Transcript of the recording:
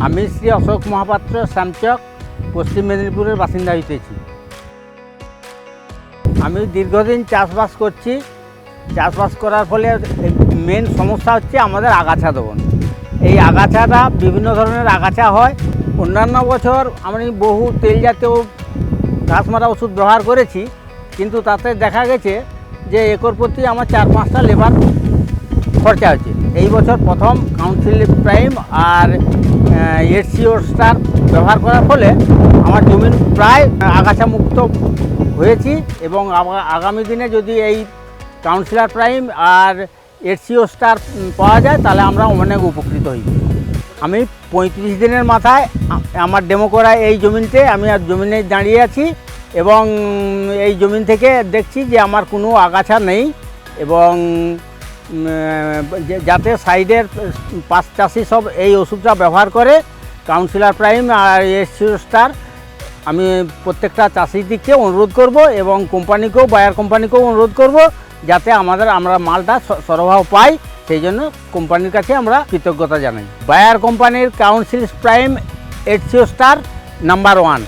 আমি শ্রী অশোক মহাপাত্র শ্যামচক পশ্চিম মেদিনীপুরের বাসিন্দা হইতেছি। আমি দীর্ঘদিন চাষবাস করছি। চাষবাস করার ফলে মেন সমস্যা হচ্ছে আমাদের আগাছা দমন। এই আগাছাটা বিভিন্ন ধরনের আগাছা হয়। অন্যান্য বছর আমি বহু তেল জাতীয় ঘাস মারা ওষুধ ব্যবহার করেছি, কিন্তু তাতে দেখা গেছে যে একর প্রতি আমার 4-5টা লেবার খরচা হচ্ছে। এই বছর প্রথম কাউন্সিল প্রাইম আর HCO স্টার ব্যবহার করার ফলে আমার জমিন প্রায় আগাছা মুক্ত হয়েছি এবং আগামী দিনে যদি এই কাউন্সিলর প্রাইম আর HCO স্টার পাওয়া যায় তাহলে আমরা অনেক উপকৃত হই। আমি 35 দিনের মাথায় আমার ডেমো করা এই জমিতে আমি আর জমিনে দাঁড়িয়ে আছি এবং এই জমিন থেকে দেখছি যে আমার কোনো আগাছা নেই এবং যাতে সাইডের পাঁচ চাষি সব এই ওষুধটা ব্যবহার করে কাউন্সিলর প্রাইম আর HCO স্টার। আমি প্রত্যেকটা চাষির দিককে অনুরোধ করব এবং কোম্পানিকেও, বায়ার কোম্পানিকেও অনুরোধ করব যাতে আমরা মালটা সরবরাহ পাই। সেই জন্য কোম্পানির কাছে আমরা কৃতজ্ঞতা জানাই। বায়ার কোম্পানির council prime HCO star number 1।